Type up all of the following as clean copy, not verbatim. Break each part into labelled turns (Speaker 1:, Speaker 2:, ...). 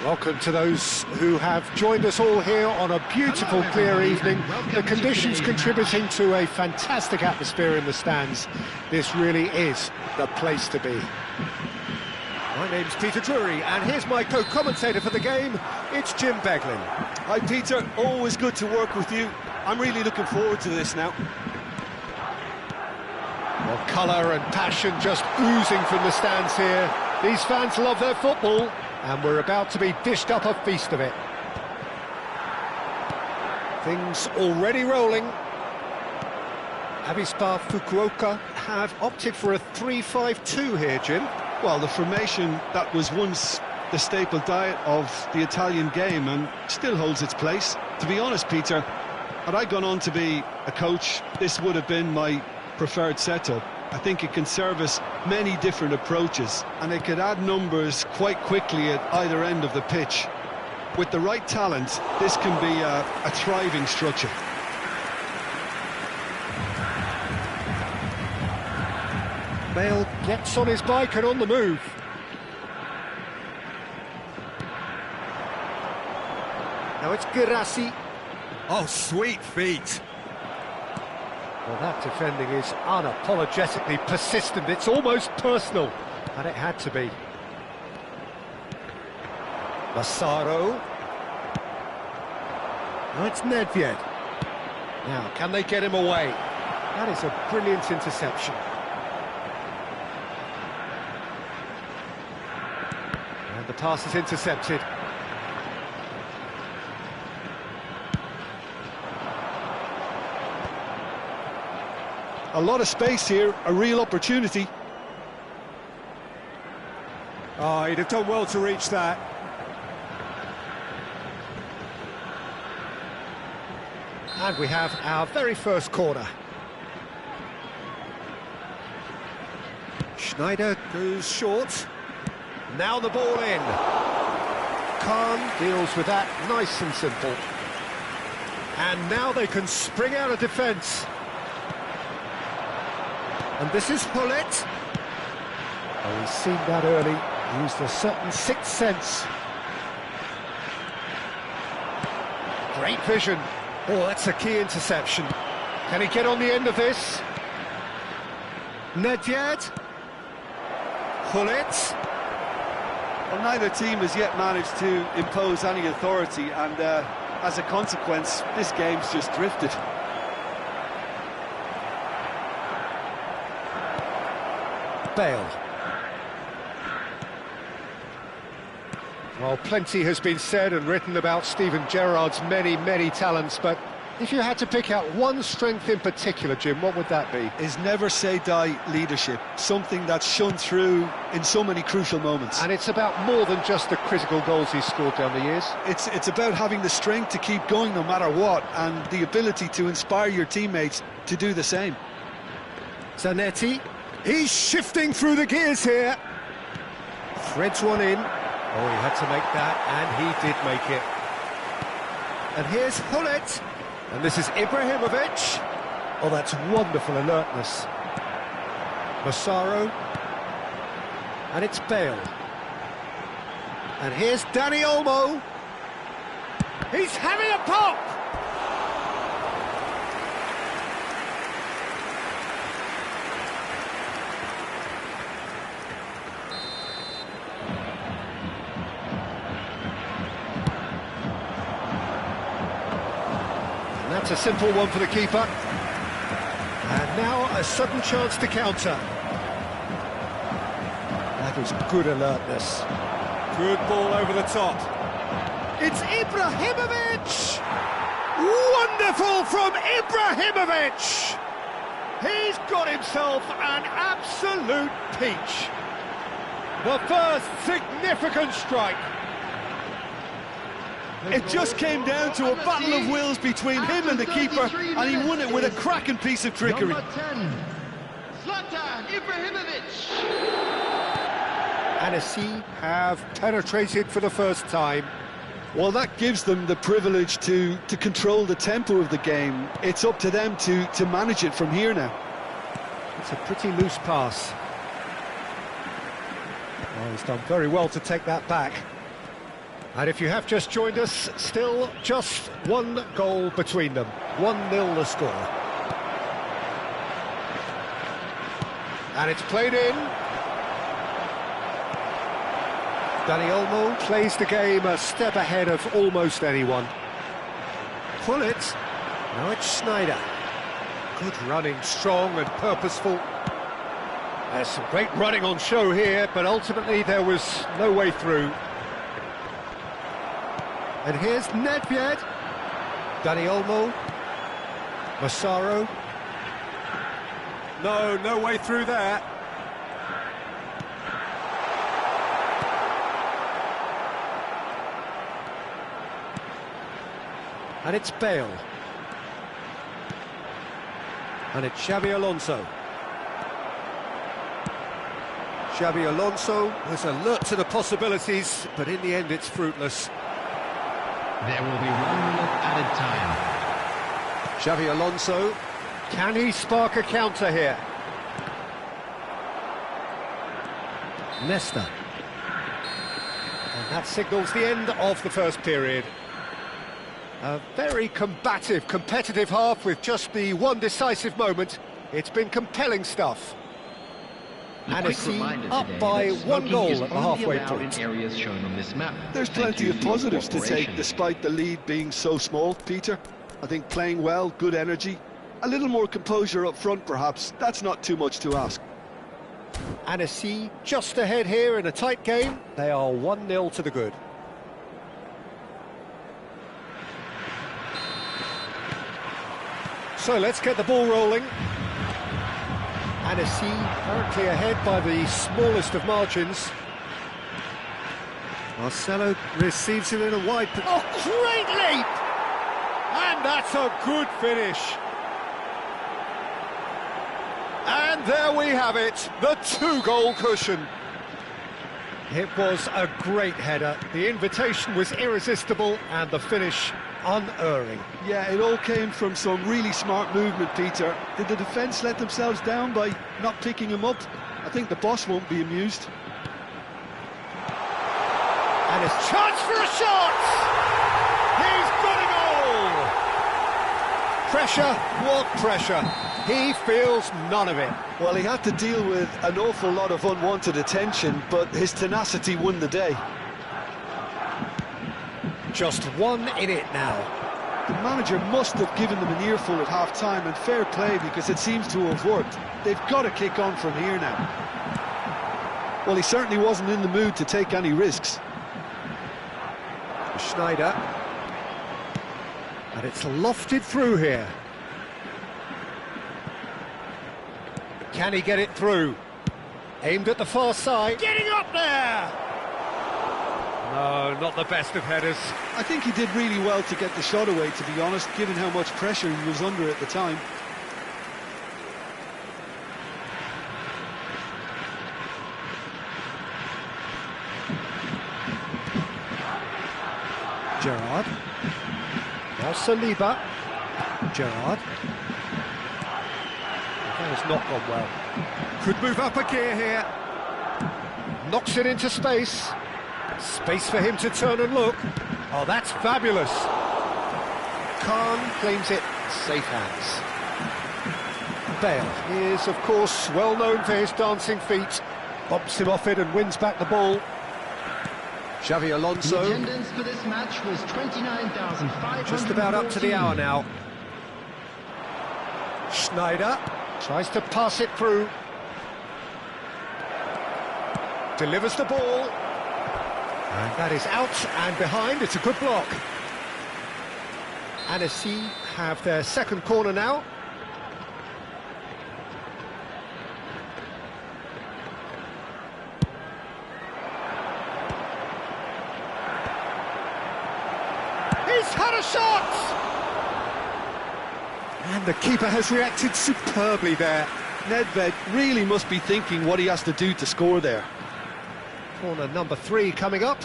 Speaker 1: Welcome to those who have joined us all here on a beautiful, clear evening. The conditions contributing to a fantastic atmosphere in the stands. This really is the place to be. My name's Peter Drury, and here's my co-commentator for the game. It's Jim Beglin.
Speaker 2: Hi Peter, always good to work with you. I'm really looking forward to this now.
Speaker 1: Well, colour and passion just oozing from the stands here. These fans love their football, and we're about to be dished up a feast of it. Things already rolling. Avispa Fukuoka have opted for a 3-5-2 here, Jim.
Speaker 2: Well, the formation that was once the staple diet of the Italian game and still holds its place. To be honest, Peter, had I gone on to be a coach, this would have been my preferred setup. I think it can service many different approaches, and it could add numbers quite quickly at either end of the pitch. With the right talent, this can be a thriving structure.
Speaker 1: Bale gets on his bike and on the move. Now it's Girassi.
Speaker 3: Oh, sweet feet.
Speaker 1: Well, that defending is unapologetically persistent. It's almost personal, and it had to be. Massaro. Now it's Nedved. Now, can they get him away? That is a brilliant interception. And the pass is intercepted.
Speaker 2: A lot of space here, a real opportunity.
Speaker 1: Oh, he'd have done well to reach that. And we have our very first corner. Schneider goes short. Now the ball in. Khan deals with that nice and simple. And now they can spring out of defence. And this is Hullet. Oh, he's seen that early. Used a certain sixth sense. Great vision. Oh, that's a key interception. Can he get on the end of this? Nedved. Hullet.
Speaker 2: Well, neither team has yet managed to impose any authority, and as a consequence, this game's just drifted.
Speaker 1: Bale. Well, plenty has been said and written about Steven Gerrard's many, many talents, but if you had to pick out one strength in particular, Jim, what would that be?
Speaker 2: His never-say-die leadership, something that's shone through in so many crucial moments.
Speaker 1: And it's about more than just the critical goals he's scored down the years.
Speaker 2: It's about having the strength to keep going no matter what, and the ability to inspire your teammates to do the same.
Speaker 1: Zanetti. He's shifting through the gears here. Threads one in. Oh, he had to make that, and he did make it. And here's Hullet. And this is Ibrahimovic. Oh, that's wonderful alertness. Massaro. And it's Bale. And here's Dani Olmo. He's having a pop! That's a simple one for the keeper. And now a sudden chance to counter. That is good alertness. Good ball over the top. It's Ibrahimovic! Wonderful from Ibrahimovic! He's got himself an absolute peach. The first significant strike.
Speaker 2: It just came down to a battle of wills between him and the keeper, and he won it with a cracking piece of trickery.
Speaker 4: Number 10, Zlatan Ibrahimovic.
Speaker 1: Annecy have penetrated for the first time.
Speaker 2: Well, that gives them the privilege to control the tempo of the game. It's up to them to manage it from here now.
Speaker 1: It's a pretty loose pass. Oh, he's done very well to take that back. And if you have just joined us, still just one goal between them. 1-0 the score. And it's played in. Dani Olmo plays the game a step ahead of almost anyone. Pull it. Now it's Sneijder. Good running, strong and purposeful. There's some great running on show here, but ultimately there was no way through. And here's Nedved. Dani Olmo. Massaro. No way through there. And it's Bale. And it's Xabi Alonso. Xabi Alonso was alert to the possibilities, but in the end it's fruitless.
Speaker 5: There will be 1 minute added time.
Speaker 1: Xabi Alonso, can he spark a counter here? Nesta. And that signals the end of the first period. A very combative, competitive half with just the one decisive moment. It's been compelling stuff. Anagata up by 1 goal at the halfway point.
Speaker 5: Areas shown on this map.
Speaker 2: There's plenty of positives to take despite the lead being so small, Peter. I think playing well, good energy, a little more composure up front perhaps. That's not too much to ask.
Speaker 1: Anagata just ahead here in a tight game. They are 1-0 to the good. So let's get the ball rolling. Anagata currently ahead by the smallest of margins. Marcelo receives it in a wide... Oh, great leap! And that's a good finish. And there we have it, the 2-goal cushion. It was a great header. The invitation was irresistible and the finish unerring.
Speaker 2: Yeah, it all came from some really smart movement, Peter. Did the defence let themselves down by not picking him up? I think the boss won't be amused.
Speaker 1: And his chance for a shot! He's got it all! Pressure, what pressure? He feels none of it.
Speaker 2: Well, he had to deal with an awful lot of unwanted attention, but his tenacity won the day.
Speaker 1: Just 1 in it now.
Speaker 2: The manager must have given them an earful at half-time, and fair play because it seems to have worked. They've got to kick on from here now. Well, he certainly wasn't in the mood to take any risks.
Speaker 1: Sneijder. And it's lofted through here. Can he get it through? Aimed at the far side. Getting up there! No, not the best of headers.
Speaker 2: I think he did really well to get the shot away, to be honest, given how much pressure he was under at the time.
Speaker 1: Gerrard. Now Saliba. Gerrard. That has not gone well. Could move up a gear here. Knocks it into space. Space for him to turn and look. Oh, that's fabulous. Khan claims it. Safe hands. Bale is, of course, well known for his dancing feet. Bumps him off it and wins back the ball. Xabi Alonso.
Speaker 5: The attendance for this match was 29,500.
Speaker 1: Just about up to the hour now. Sneijder tries to pass it through. Delivers the ball. And that is out and behind. It's a good block. Anagata have their second corner now. He's had a shot! And the keeper has reacted superbly there.
Speaker 2: Nedved really must be thinking what he has to do to score there.
Speaker 1: Corner number 3 coming up.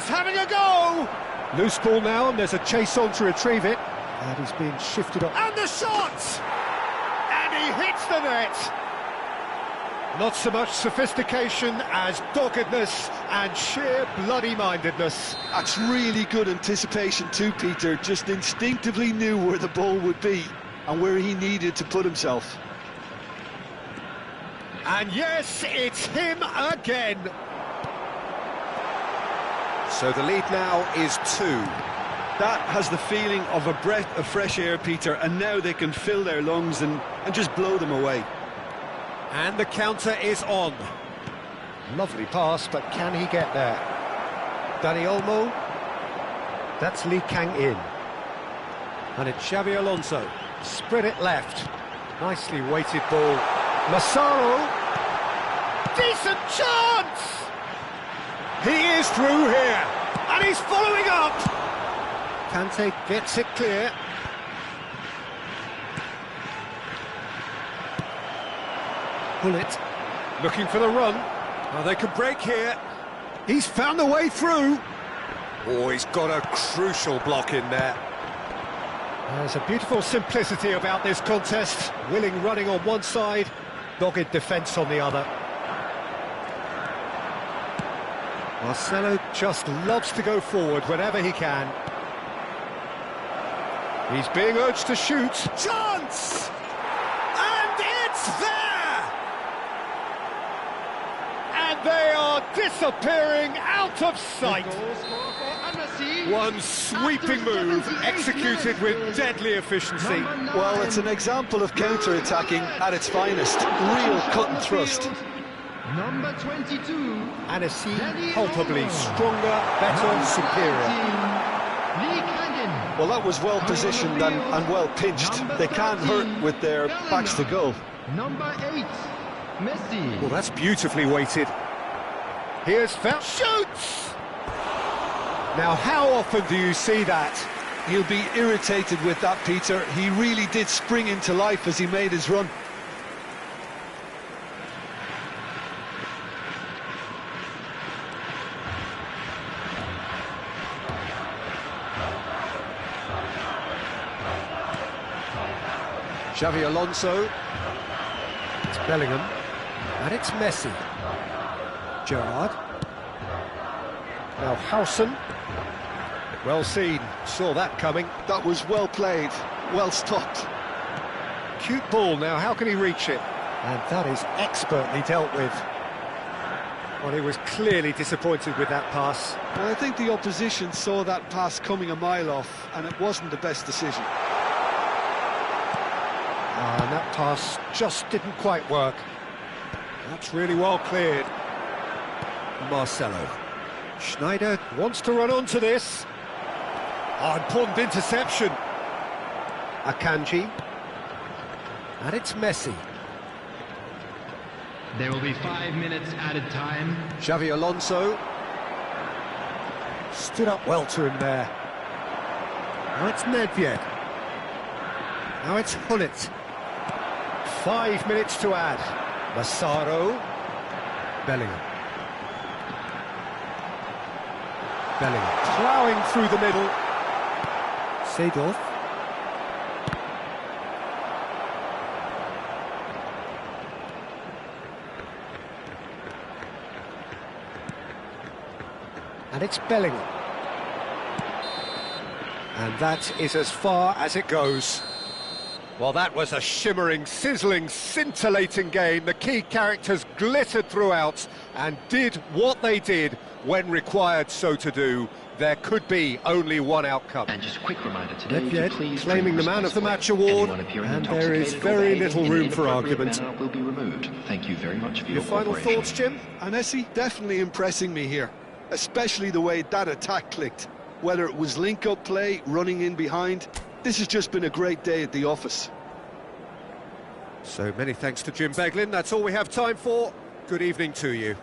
Speaker 1: he's having a go! Loose ball now, and there's a chase on to retrieve it. And he's being shifted up. And the shot! And he hits the net! Not so much sophistication as doggedness and sheer bloody-mindedness.
Speaker 2: That's really good anticipation too, Peter. Just instinctively knew where the ball would be and where he needed to put himself.
Speaker 1: And yes, it's him again. So the lead now is 2.
Speaker 2: That has the feeling of a breath of fresh air, Peter, and now they can fill their lungs and just blow them away.
Speaker 1: And the counter is on. Lovely pass, but can he get there? Dani Olmo. That's Lee Kang-in. And it's Xavi Alonso. Spread it left. Nicely weighted ball. Massaro. Decent chance! He is through here. And he's following up. Kante gets it clear. Bullet, looking for the run. Oh, they could break here. He's found the way through. Oh, he's got a crucial block in there. There's a beautiful simplicity about this contest. Willing running on one side, dogged defence on the other. Marcelo just loves to go forward whenever he can. He's being urged to shoot. Chance! And it's there! They are disappearing out of sight. One sweeping move executed with deadly efficiency.
Speaker 2: Well, it's an example of counter-attacking at its finest. Real cut and thrust.
Speaker 4: Number 22.
Speaker 1: Annecy, palpably stronger, better, superior.
Speaker 2: Well, that was well positioned and well pinched. They can't hurt with their backs to goal.
Speaker 4: Number 8. Messi.
Speaker 1: Well, that's beautifully weighted. Here's foul. Shoots! Now, how often do you see that?
Speaker 2: He'll be irritated with that, Peter. He really did spring into life as he made his run.
Speaker 1: Xavi Alonso. It's Bellingham. And it's Messi. Gerrard. Now Howson. Well seen, saw that coming.
Speaker 2: That was well played, well stopped.
Speaker 1: Cute ball now, how can he reach it? And that is expertly dealt with. Well, he was clearly disappointed with that pass.
Speaker 2: Well, I think the opposition saw that pass coming a mile off, and it wasn't the best decision.
Speaker 1: And that pass just didn't quite work. That's really well cleared. Marcelo. Schneider wants to run onto this. Oh, important interception. Akanji. And it's Messi.
Speaker 5: There will be 5 minutes added time.
Speaker 1: Xavi Alonso. Stood up well to him there. Now it's Nedved. Now it's Hullet. 5 minutes to add. Massaro. Bellingham. Bellingham ploughing through the middle. Seedorf. And it's Bellingham. And that is as far as it goes. Well, that was a shimmering, sizzling, scintillating game. The key characters glittered throughout and did what they did when required so to do. There could be only one outcome.
Speaker 5: And just a quick reminder today,
Speaker 1: Nedved claiming the Man of the Match award, and there is very little room for argument.
Speaker 5: Will be removed. Thank you very much for
Speaker 1: your final thoughts, Jim?
Speaker 2: Anesi definitely impressing me here, especially the way that attack clicked. Whether it was link-up play, running in behind, this has just been a great day at the office.
Speaker 1: So many thanks to Jim Beglin. That's all we have time for. Good evening to you.